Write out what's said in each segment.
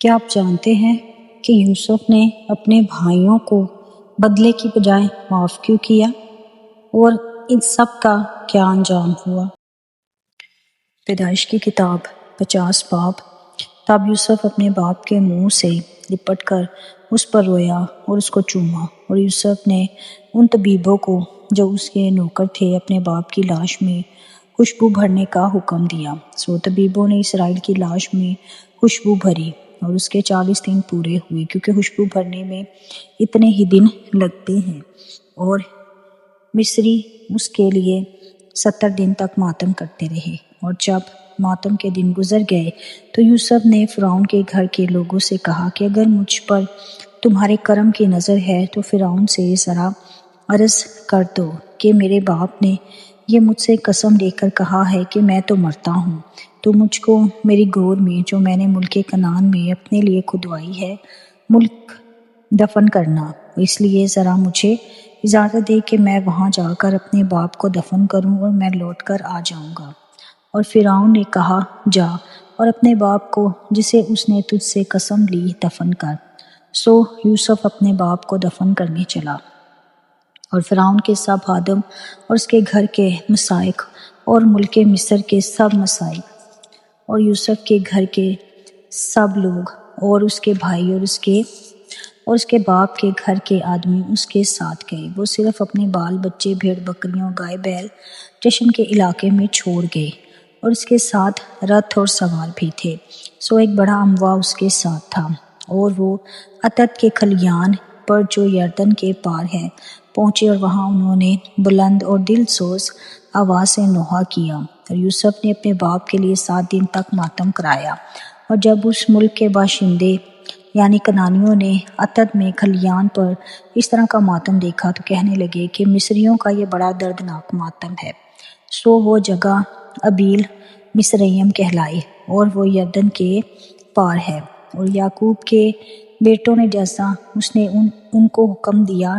کیا آپ جانتے ہیں کہ یوسف نے اپنے بھائیوں کو بدلے کی بجائے معاف کیوں کیا اور ان سب کا کیا انجام ہوا؟ پیدائش کی کتاب 50 باب۔ تب یوسف اپنے باپ کے منہ سے لپٹ کر اس پر رویا اور اس کو چوما، اور یوسف نے ان طبیبوں کو جو اس کے نوکر تھے اپنے باپ کی لاش میں خوشبو بھرنے کا حکم دیا۔ سو طبیبوں نے اسرائیل کی لاش میں خوشبو بھری اور اس کے 40 دن پورے ہوئے، کیونکہ خوشبو بھرنے میں اتنے ہی دن لگتے ہیں، اور مصری اس کے لیے 70 دن تک ماتم کرتے رہے۔ اور جب ماتم کے دن گزر گئے تو یوسف نے فرعون کے گھر کے لوگوں سے کہا کہ اگر مجھ پر تمہارے کرم کی نظر ہے تو فرعون سے ذرا عرض کر دو کہ میرے باپ نے یہ مجھ سے قسم لے کر کہا ہے کہ میں تو مرتا ہوں، تو مجھ کو میری گور میں جو میں نے ملک کنعان میں اپنے لیے کھدوائی ہے ملک دفن کرنا، اس لیے ذرا مجھے اجازت دے کہ میں وہاں جا کر اپنے باپ کو دفن کروں اور میں لوٹ کر آ جاؤں گا۔ اور فرعون نے کہا جا اور اپنے باپ کو جسے اس نے تجھ سے قسم لی دفن کر۔ سو یوسف اپنے باپ کو دفن کرنے چلا، اور فرعون کے سب خادم اور اس کے گھر کے مسائق اور ملک مصر کے سب مسائق اور یوسف کے گھر کے سب لوگ اور اس کے بھائی اور اس کے باپ کے گھر کے آدمی اس کے ساتھ گئے۔ وہ صرف اپنے بال بچے، بھیڑ بکریوں، گائے بیل جشن کے علاقے میں چھوڑ گئے، اور اس کے ساتھ رتھ اور سوار بھی تھے۔ سو ایک بڑا اموا اس کے ساتھ تھا، اور وہ عتت کے کھلیان پر جو یردن کے پار ہے پہنچے، اور وہاں انہوں نے بلند اور دل سوز آواز سے نوحہ کیا۔ اور یوسف نے اپنے باپ کے لیے 7 دن تک ماتم کرایا۔ اور جب اس ملک کے باشندے یعنی کنعانیوں نے عتت میں کھلیان پر اس طرح کا ماتم دیکھا تو کہنے لگے کہ مصریوں کا یہ بڑا دردناک ماتم ہے۔ سو وہ جگہ ابیل مصریم کہلائی، اور وہ یردن کے پار ہے۔ اور یعقوب کے بیٹوں نے جیسا اس نے ان کو حکم دیا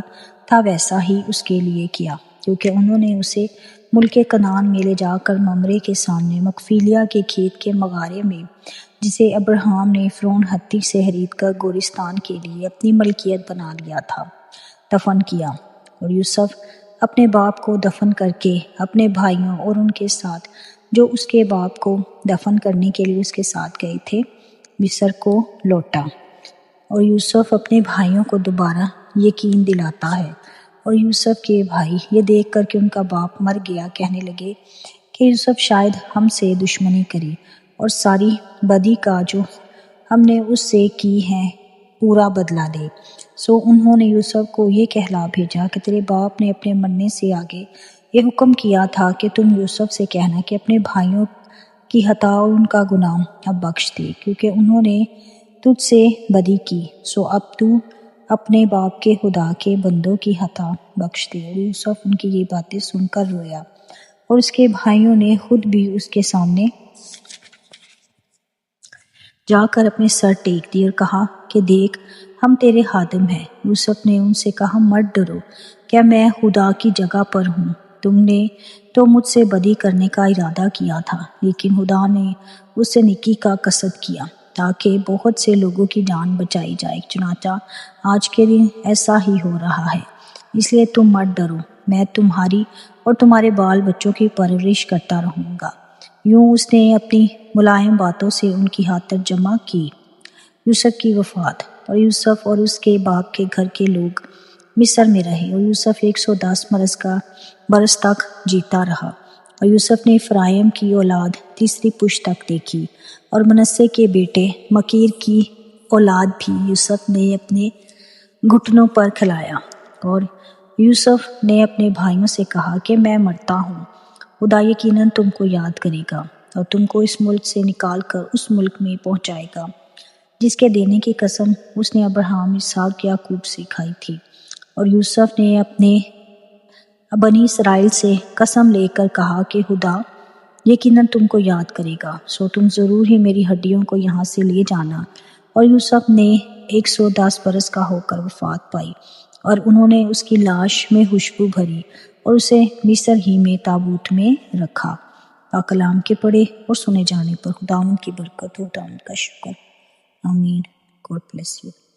تھا ویسا ہی اس کے لیے کیا، کیونکہ انہوں نے اسے ملک کنعان میں لے جا کر ممرے کے سامنے مغفیلیہ کے کھیت کے مغارے میں، جسے ابراہیم نے فرعون ہتی سے خرید کر گورستان کے لیے اپنی ملکیت بنا لیا تھا، دفن کیا۔ اور یوسف اپنے باپ کو دفن کر کے اپنے بھائیوں اور ان کے ساتھ جو اس کے باپ کو دفن کرنے کے لیے اس کے ساتھ گئے تھے مصر کو لوٹا۔ اور یوسف اپنے بھائیوں کو دوبارہ یقین دلاتا ہے، اور یوسف کے بھائی یہ دیکھ کر کہ ان کا باپ مر گیا کہنے لگے کہ یوسف شاید ہم سے دشمنی کرے اور ساری بدی کا جو ہم نے اس سے کی ہے پورا بدلہ لے۔ سو انہوں نے یوسف کو یہ کہلا بھیجا کہ تیرے باپ نے اپنے مرنے سے آگے یہ حکم کیا تھا کہ تم یوسف سے کہنا کہ اپنے بھائیوں کی خطا اور ان کا گناہ اب بخش دے، کیونکہ انہوں نے تجھ سے بدی کی۔ سو اب تو اپنے باپ کے خدا کے بندوں کی خطا بخش دے۔ اور یوسف ان کی یہ باتیں سن کر رویا، اور اس کے بھائیوں نے خود بھی اس کے سامنے جا کر اپنے سر ٹیک دی اور کہا کہ دیکھ ہم تیرے خادم ہیں۔ یوسف نے ان سے کہا مت ڈرو، کیا میں خدا کی جگہ پر ہوں؟ تم نے تو مجھ سے بدی کرنے کا ارادہ کیا تھا، لیکن خدا نے اس سے نیکی کا قصد کیا تاکہ بہت سے لوگوں کی جان بچائی جائے۔ چنانچہ آج کے دن ایسا ہی ہو رہا ہے، اس لیے تم مت ڈرو، میں تمہاری اور تمہارے بال بچوں کی پرورش کرتا رہوں گا۔ یوں اس نے اپنی ملائم باتوں سے ان کی خاطر جمع کی۔ یوسف کی وفات۔ اور یوسف اور اس کے باپ کے گھر کے لوگ مصر میں رہے، اور یوسف 110 برس تک جیتا رہا۔ اور یوسف نے افرائیم کی اولاد تیسری پشت تک دیکھی، اور منسے کے بیٹے مکیر کی اولاد بھی یوسف نے اپنے گھٹنوں پر کھلایا۔ اور یوسف نے اپنے بھائیوں سے کہا کہ میں مرتا ہوں، خدا یقیناً تم کو یاد کرے گا اور تم کو اس ملک سے نکال کر اس ملک میں پہنچائے گا جس کے دینے کی قسم اس نے ابراہیم، اسحاق، یعقوب سے کھائی تھی۔ اور یوسف نے اپنے بنی اسرائیل سے قسم لے کر کہا کہ خدا یقیناً تم کو یاد کرے گا، سو تم ضرور ہی میری ہڈیوں کو یہاں سے لے جانا۔ اور یوسف نے 110 برس کا ہو کر وفات پائی، اور انہوں نے اس کی لاش میں خوشبو بھری اور اسے مصر ہی میں تابوت میں رکھا۔ پاک کلام کے پڑھے اور سنے جانے پر خداوند کی برکت ہو، خداوند کا شکر۔ آمین. God bless you.